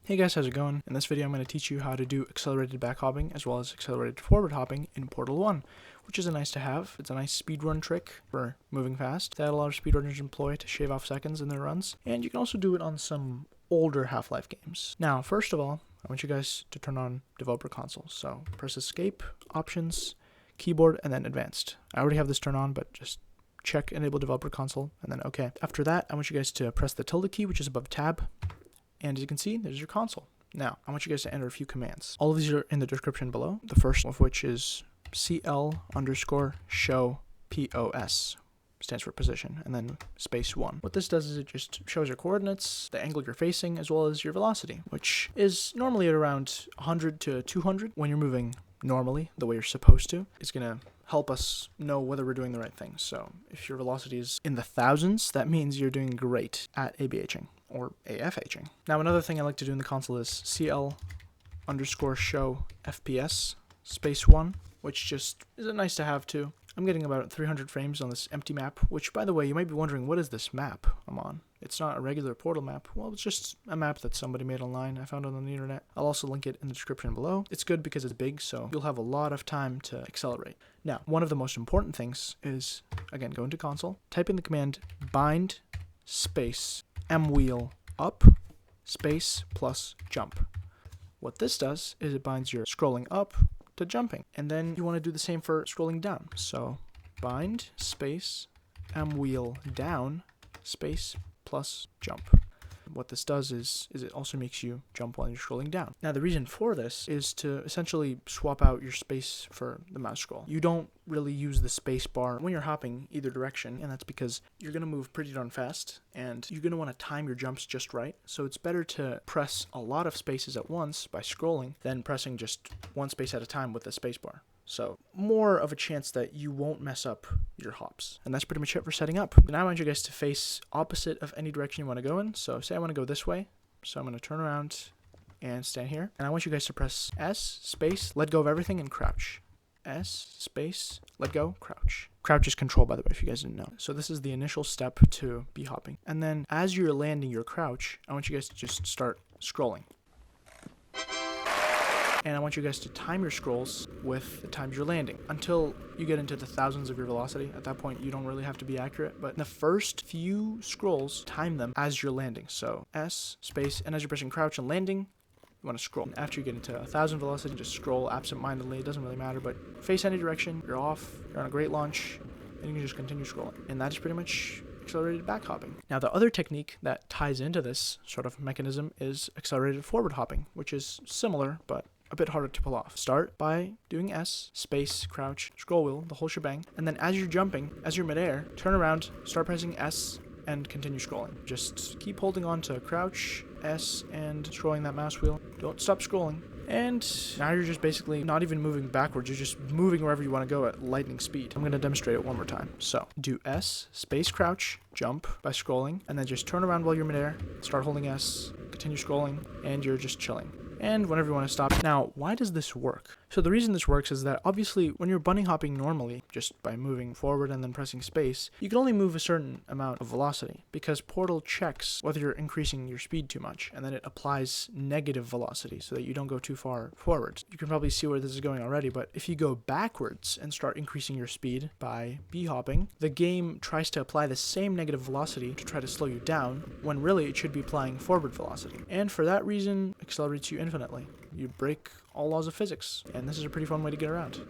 Hey guys, how's it going? In this video I'm going to teach you how to do accelerated back hopping as well as accelerated forward hopping in Portal 1, which is a nice to have. It's a nice speedrun trick for moving fast that a lot of speedrunners employ to shave off seconds in their runs, and you can also do it on some older Half-Life games. Now, first of all, I want you guys to turn on developer console. So press escape, options, keyboard, and then advanced. I already have this turned on, but just check enable developer console and then okay. After that, I want you guys to press the tilde key, which is above tab. And as you can see, there's your console. Now, I want you guys to enter a few commands. All of these are in the description below. The first of which is CL_show POS, stands for position, and then _1. What this does is it just shows your coordinates, the angle you're facing, as well as your velocity, which is normally at around 100 to 200 when you're moving normally, the way you're supposed to. It's gonna help us know whether we're doing the right thing. So if your velocity is in the thousands, that means you're doing great at ABHing. Or AFHing. Now, another thing I like to do in the console is CL_show FPS _1, which just is a nice to have too. I'm getting about 300 frames on this empty map, which, by the way, you might be wondering, what is this map I'm on? It's not a regular Portal map. Well, it's just a map that somebody made online. I found it on the internet. I'll also link it in the description below. It's good because it's big, so you'll have a lot of time to accelerate. Now, one of the most important things is, again, go into console, type in the command bind space mwheelup space plus jump. What this does is it binds your scrolling up to jumping, and then you want to do the same for scrolling down. So bind space mwheeldown space plus jump. What this does is it also makes you jump while you're scrolling down. Now, the reason for this is to essentially swap out your space for the mouse scroll. You don't really use the space bar when you're hopping either direction, and that's because you're going to move pretty darn fast, and you're going to want to time your jumps just right. So it's better to press a lot of spaces at once by scrolling than pressing just one space at a time with the space bar. So more of a chance that you won't mess up your hops. And that's pretty much it for setting up. Now I want you guys to face opposite of any direction you want to go in. So say I want to go this way. So I'm going to turn around and stand here. And I want you guys to press S space, let go of everything, and crouch. S space, let go, crouch. Crouch is control, by the way, if you guys didn't know. So this is the initial step to be hopping. And then as you're landing your crouch, I want you guys to just start scrolling. And I want you guys to time your scrolls with the times you're landing until you get into the thousands of your velocity. At that point, you don't really have to be accurate, but in the first few scrolls, time them as you're landing. So S space, and as you're pressing crouch and landing, you want to scroll. And after you get into 1,000 velocity, just scroll absent-mindedly. It doesn't really matter, but face any direction. You're off. You're on a great launch, and you can just continue scrolling. And that is pretty much accelerated back hopping. Now, the other technique that ties into this sort of mechanism is accelerated forward hopping, which is similar, but a bit harder to pull off. Start by doing S, space, crouch, scroll wheel, the whole shebang, and then as you're jumping, as you're midair, turn around, start pressing S, and continue scrolling. Just keep holding on to crouch, S, and scrolling that mouse wheel. Don't stop scrolling. And now you're just basically not even moving backwards, you're just moving wherever you want to go at lightning speed. I'm going to demonstrate it one more time. So do S, space, crouch, jump by scrolling, and then just turn around while you're midair, start holding S, continue scrolling, and you're just chilling. And whenever you want to stop. Now, why does this work? So the reason this works is that obviously when you're bunny hopping normally, just by moving forward and then pressing space, you can only move a certain amount of velocity because Portal checks whether you're increasing your speed too much, and then it applies negative velocity so that you don't go too far forward. You can probably see where this is going already, but if you go backwards and start increasing your speed by b-hopping, the game tries to apply the same negative velocity to try to slow you down, when really it should be applying forward velocity. And for that reason, accelerates you infinitely. You break all laws of physics, and this is a pretty fun way to get around.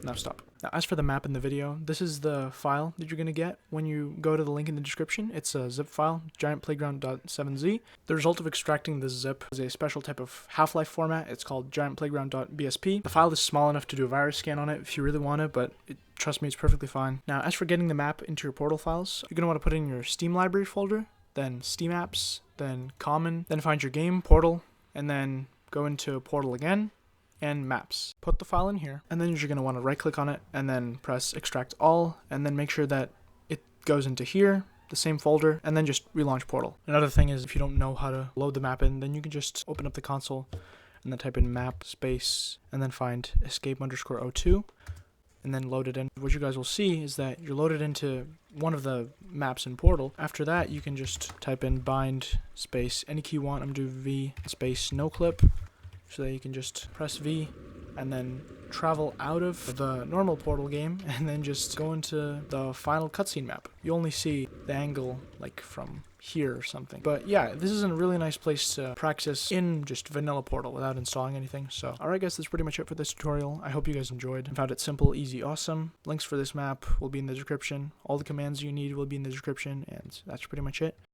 Now stop. Now, as for the map in the video, this is the file that you're going to get when you go to the link in the description. It's a zip file, giantplayground.7z. The result of extracting this zip is a special type of Half-Life format. It's called giantplayground.bsp. The file is small enough to do a virus scan on it if you really want it, but trust me, it's perfectly fine. Now, as for getting the map into your Portal files, you're going to want to put it in your Steam library folder, then Steam apps, then common, then find your game, Portal, and then go into Portal again, and maps. Put the file in here, and then you're going to want to right click on it, and then press extract all, and then make sure that it goes into here, the same folder, and then just relaunch Portal. Another thing is, if you don't know how to load the map in, then you can just open up the console, and then type in map space, and then find escape_02, and then load it in. What you guys will see is that you're loaded into one of the maps in Portal. After that, you can just type in bind space any key you want. I'm gonna do V space noclip, so that you can just press V and then travel out of the normal Portal game and then just go into the final cutscene map. You only see the angle like from here or something. But yeah, this is a really nice place to practice in just vanilla Portal without installing anything. So alright guys, that's pretty much it for this tutorial. I hope you guys enjoyed and found it simple, easy, awesome. Links for this map will be in the description. All the commands you need will be in the description, and that's pretty much it.